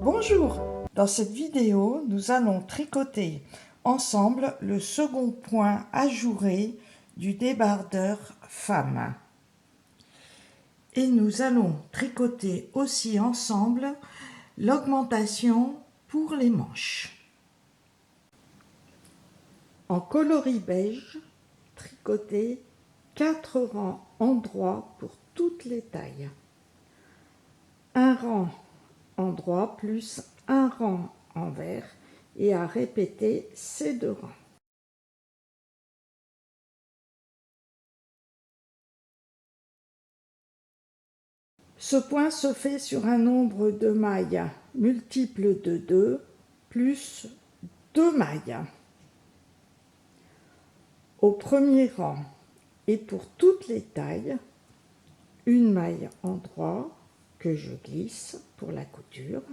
Bonjour! Dans cette vidéo, nous allons tricoter ensemble le second point ajouré du débardeur femme. Et nous allons tricoter aussi ensemble l'augmentation pour les manches. En coloris beige, tricoter 4 rangs endroits pour toutes les tailles. Un rang endroit plus un rang envers et à répéter ces 2 rangs. Ce point se fait sur un nombre de mailles multiple de 2 plus 2 mailles. Au premier rang et pour toutes les tailles, une maille endroit que je glisse pour la couture,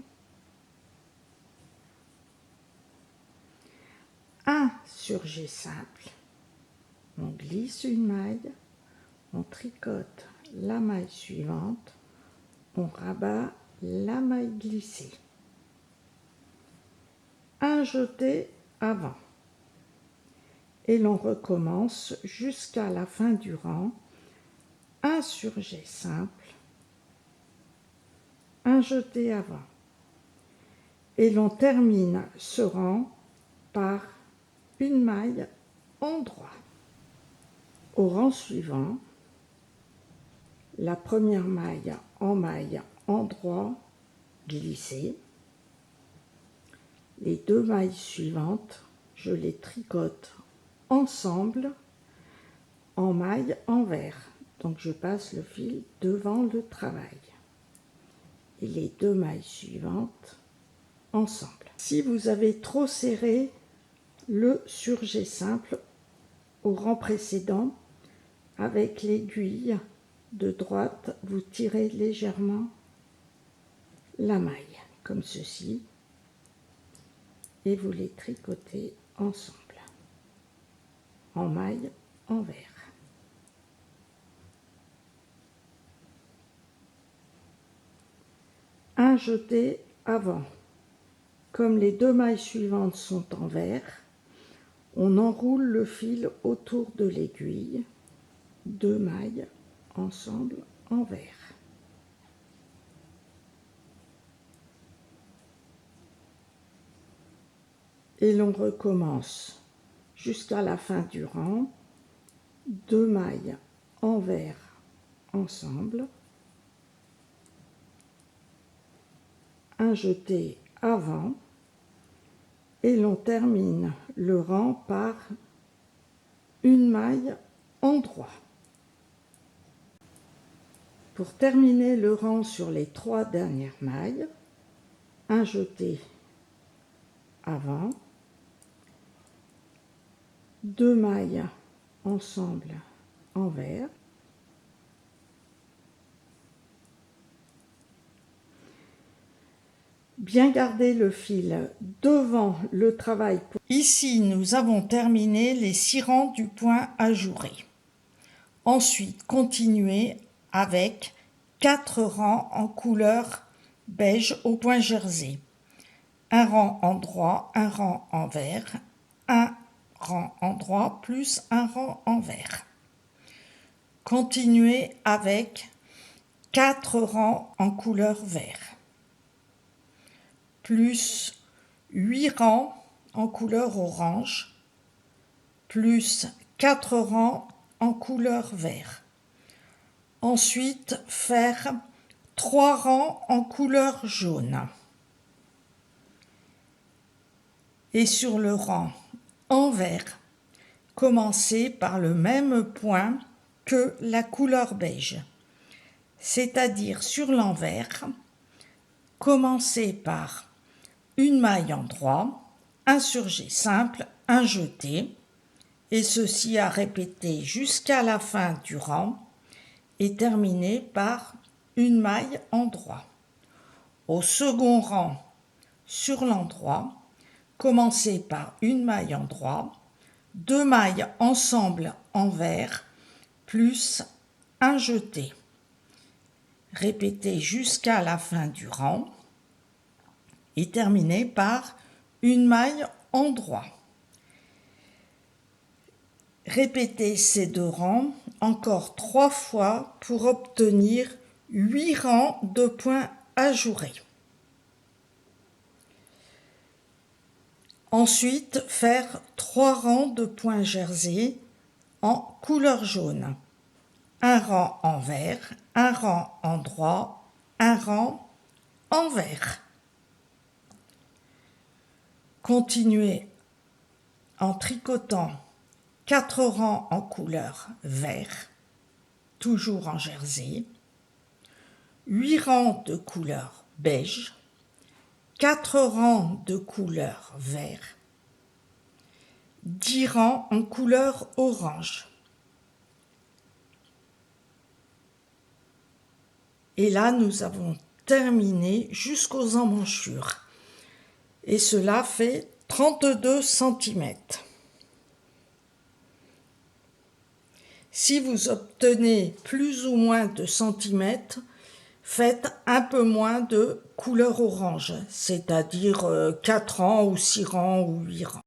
un surjet simple, on glisse une maille, on tricote la maille suivante, on rabat la maille glissée, un jeté avant et l'on recommence jusqu'à la fin du rang, un surjet simple, un jeté avant et l'on termine ce rang par une maille endroit. Au rang suivant, la première maille endroit glissée, les 2 mailles suivantes, je les tricote ensemble en maille envers, donc je passe le fil devant le travail et les 2 mailles suivantes ensemble. Si vous avez trop serré le surjet simple au rang précédent, avec l'aiguille de droite, vous tirez légèrement la maille, comme ceci, et vous les tricotez ensemble, en maille envers. Un jeté avant. Comme les 2 mailles suivantes sont envers, on enroule le fil autour de l'aiguille, 2 mailles ensemble envers. Et l'on recommence jusqu'à la fin du rang, 2 mailles envers ensemble, un jeté avant et l'on termine le rang par une maille endroit. Pour terminer le rang sur les 3 dernières mailles, un jeté avant, 2 mailles ensemble envers, bien garder le fil devant le travail. Ici, nous avons terminé les 6 rangs du point ajouré. Ensuite, continuez avec 4 rangs en couleur beige au point jersey. Un rang endroit, un rang envers, un rang endroit plus un rang envers. Continuez avec 4 rangs en couleur vert, plus 8 rangs en couleur orange, plus 4 rangs en couleur vert. Ensuite, faire 3 rangs en couleur jaune. Et sur le rang envers, commencez par le même point que la couleur beige. C'est-à-dire sur l'envers, commencez par une maille endroit, un surjet simple, un jeté, et ceci à répéter jusqu'à la fin du rang et terminer par une maille endroit. Au second rang, sur l'endroit, commencez par une maille endroit, 2 mailles ensemble envers, plus un jeté. Répétez jusqu'à la fin du rang et terminer par une maille en droit. Répétez ces 2 rangs encore 3 fois pour obtenir 8 rangs de points ajourés. Ensuite, faire 3 rangs de points jersey en couleur jaune. Un rang en vert, un rang en droit, un rang en vert. Continuez en tricotant 4 rangs en couleur vert, toujours en jersey, 8 rangs de couleur beige, 4 rangs de couleur vert, 10 rangs en couleur orange. Et là, nous avons terminé jusqu'aux emmanchures. Et cela fait 32 cm. Si vous obtenez plus ou moins de centimètres, faites un peu moins de couleur orange, c'est-à-dire 4 rangs ou 6 rangs ou 8 rangs.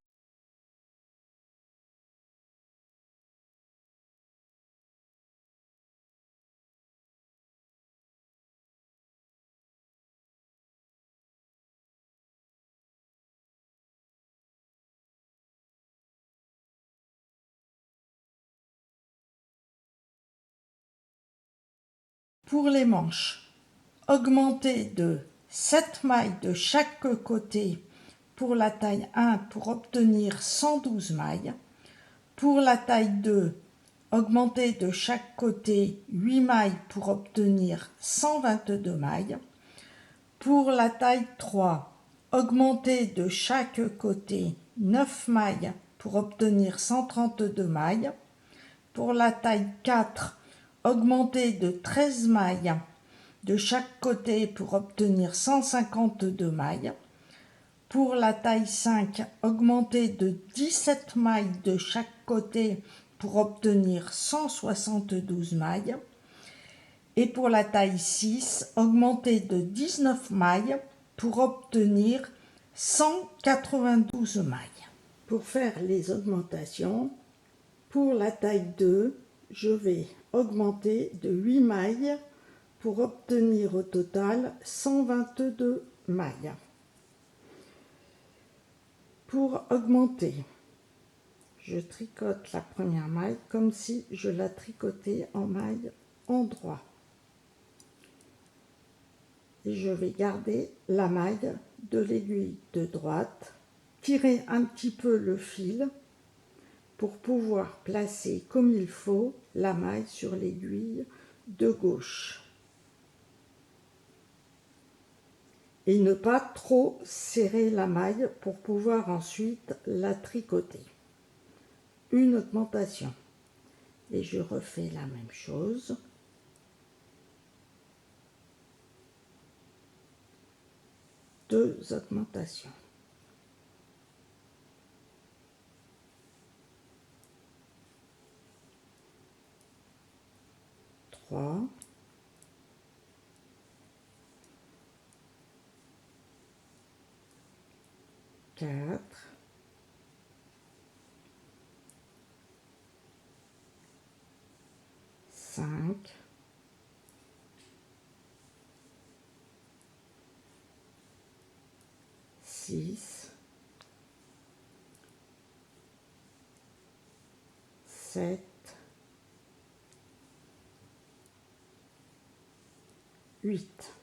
Pour les manches, augmentez de 7 mailles de chaque côté pour la taille 1 pour obtenir 112 mailles. Pour la taille 2, augmentez de chaque côté 8 mailles pour obtenir 122 mailles. Pour la taille 3, augmentez de chaque côté 9 mailles pour obtenir 132 mailles. Pour la taille 4, augmentez de 13 mailles de chaque côté pour obtenir 152 mailles. Pour la taille 5, augmentez de 17 mailles de chaque côté pour obtenir 172 mailles. Et pour la taille 6, augmentez de 19 mailles pour obtenir 192 mailles. Pour faire les augmentations, pour la taille 2, je vais augmenter de 8 mailles pour obtenir au total 122 mailles. Pour augmenter, je tricote la première maille comme si je la tricotais en maille en droit. Et je vais garder la maille de l'aiguille de droite, tirer un petit peu le fil pour pouvoir placer comme il faut la maille sur l'aiguille de gauche. Et ne pas trop serrer la maille pour pouvoir ensuite la tricoter. Une augmentation. Et je refais la même chose. Deux augmentations. Trois. Quatre. 5, 6, 7, 8.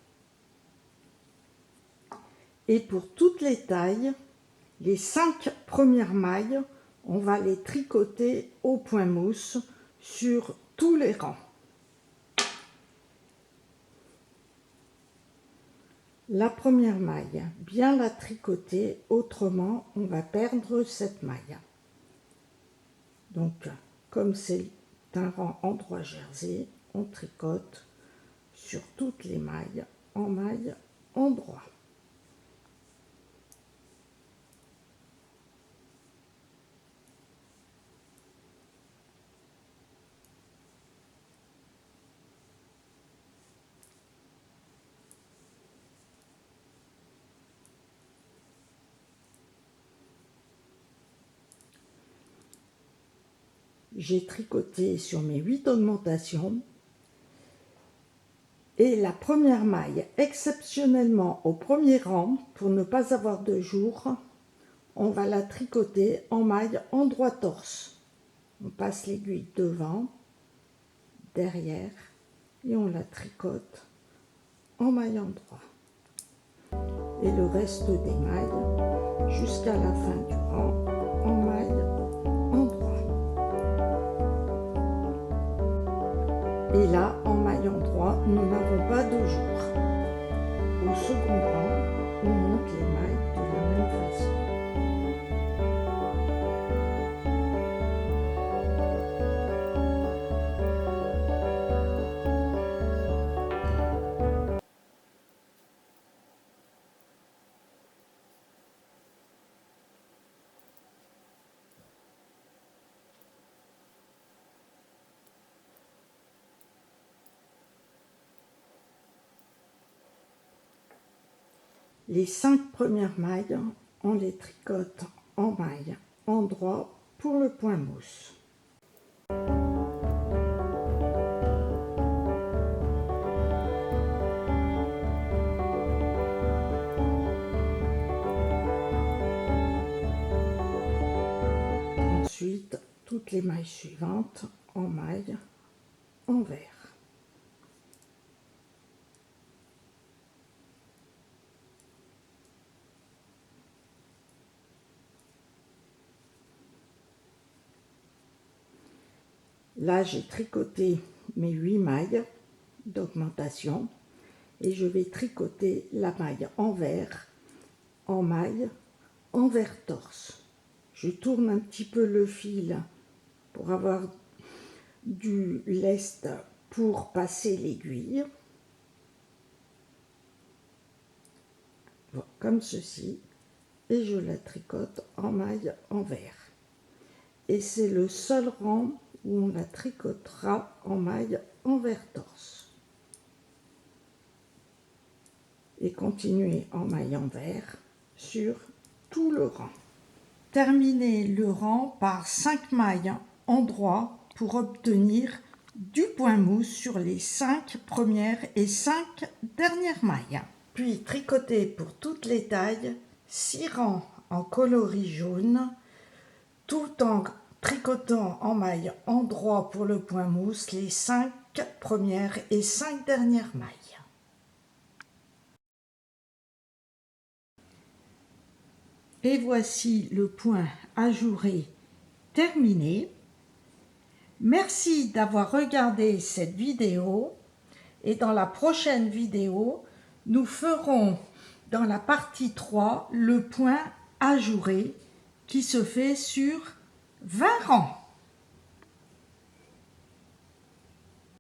Et pour toutes les tailles, les 5 premières mailles, on va les tricoter au point mousse sur tous les rangs. La première maille, bien la tricoter, autrement on va perdre cette maille. Donc, comme c'est un rang en droit jersey, on tricote sur toutes les mailles en droit. j'ai tricoté sur mes 8 augmentations. Et la première maille, exceptionnellement au premier rang, pour ne pas avoir de jour, on va la tricoter en maille endroit torse. On passe l'aiguille devant, derrière, et on la tricote en maille endroit. Et le reste des mailles, jusqu'à la fin du rang, en maille endroit. Et là, en maille endroit, nous n'avons pas de jour. Au second rang, on monte les mailles de la même façon. Les 5 premières mailles, on les tricote en maille endroit pour le point mousse. Ensuite, toutes les mailles suivantes en maille envers. Là, j'ai tricoté mes 8 mailles d'augmentation et je vais tricoter la maille envers en maille envers torse. Je tourne un petit peu le fil pour avoir du lest pour passer l'aiguille. Voilà, comme ceci. Et je la tricote en maille envers. Et c'est le seul rang où on la tricotera en maille envers torse. Et continuer en maille envers sur tout le rang. Terminez le rang par 5 mailles endroit pour obtenir du point mousse sur les 5 premières et 5 dernières mailles. Puis tricotez pour toutes les tailles 6 rangs en coloris jaune, tout en tricotant en maille endroit pour le point mousse les 5 premières et 5 dernières mailles. Et voici le point ajouré terminé. Merci d'avoir regardé cette vidéo et dans la prochaine vidéo, nous ferons dans la partie 3 le point ajouré qui se fait sur 20 rangs.